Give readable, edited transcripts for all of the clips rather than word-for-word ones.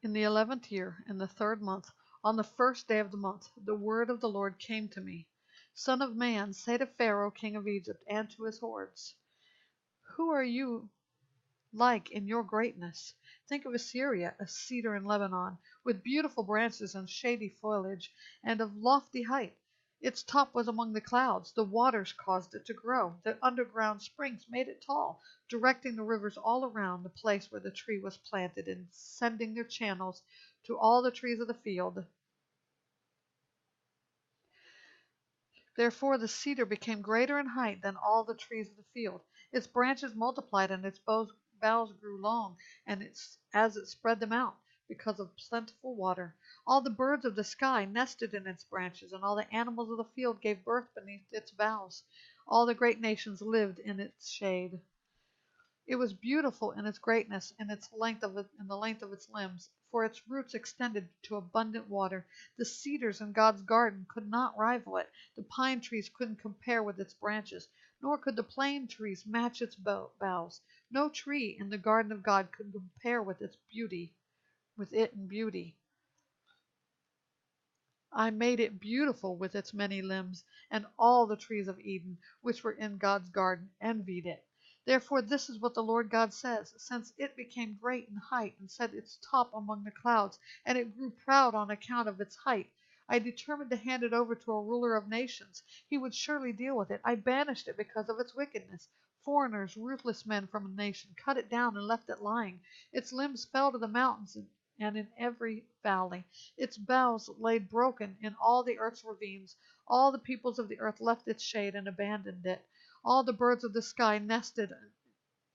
In the 11th year, in the 3rd month, on the 1st day of the month, the word of the Lord came to me. Son of man, say to Pharaoh king of Egypt, and to his hordes, who are you like in your greatness? Think of Assyria, a cedar in Lebanon, with beautiful branches and shady foliage, and of lofty height. Its top was among the clouds. The waters caused it to grow. The underground springs made it tall, directing the rivers all around the place where the tree was planted, and sending their channels to all the trees of the field. Therefore the cedar became greater in height than all the trees of the field. Its branches multiplied, and its boughs grew long, and as it spread them out, because of plentiful water. All the birds of the sky nested in its branches, and all the animals of the field gave birth beneath its boughs. All the great nations lived in its shade. It was beautiful in its greatness, in the length of its limbs, for its roots extended to abundant water. The cedars in God's garden could not rival it. The pine trees couldn't compare with its branches, nor could the plane trees match its boughs. No tree in the garden of God could compare with it in beauty. I made it beautiful with its many limbs, and all the trees of Eden, which were in God's garden, envied it. Therefore this is what the Lord God says, since it became great in height, and set its top among the clouds, and it grew proud on account of its height, I determined to hand it over to a ruler of nations. He would surely deal with it. I banished it because of its wickedness. Foreigners, ruthless men from a nation, cut it down and left it lying. Its limbs fell to the mountains and in every valley. Its boughs lay broken in all the earth's ravines. All the peoples of the earth left its shade and abandoned it. All the birds of the sky nested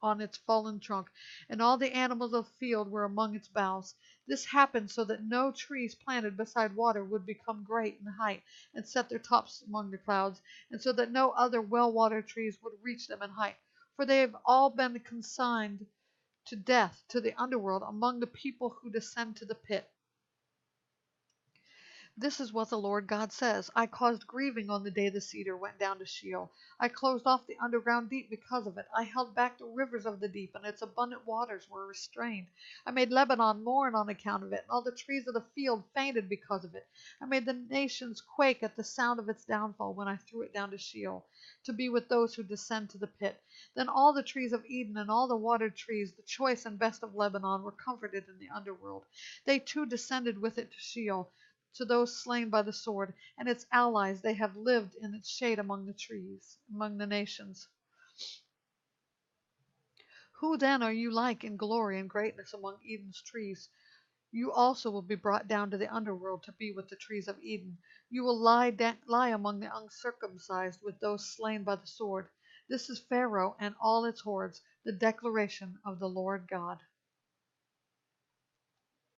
on its fallen trunk, and all the animals of the field were among its boughs. This happened so that no trees planted beside water would become great in height and set their tops among the clouds, and so that no other well-watered trees would reach them in height, for they have all been consigned to death, to the underworld, among the people who descend to the pit. This is what the Lord God says. I caused grieving on the day the cedar went down to Sheol. I closed off the underground deep because of it. I held back the rivers of the deep, and its abundant waters were restrained. I made Lebanon mourn on account of it, and all the trees of the field fainted because of it. I made the nations quake at the sound of its downfall when I threw it down to Sheol, to be with those who descend to the pit. Then all the trees of Eden and all the watered trees, the choice and best of Lebanon, were comforted in the underworld. They too descended with it to Sheol, to those slain by the sword, and its allies. They have lived in its shade among the trees, among the nations. Who then are you like in glory and greatness among Eden's trees? You also will be brought down to the underworld to be with the trees of Eden. You will lie among the uncircumcised with those slain by the sword. This is Pharaoh and all its hordes, the declaration of the Lord God.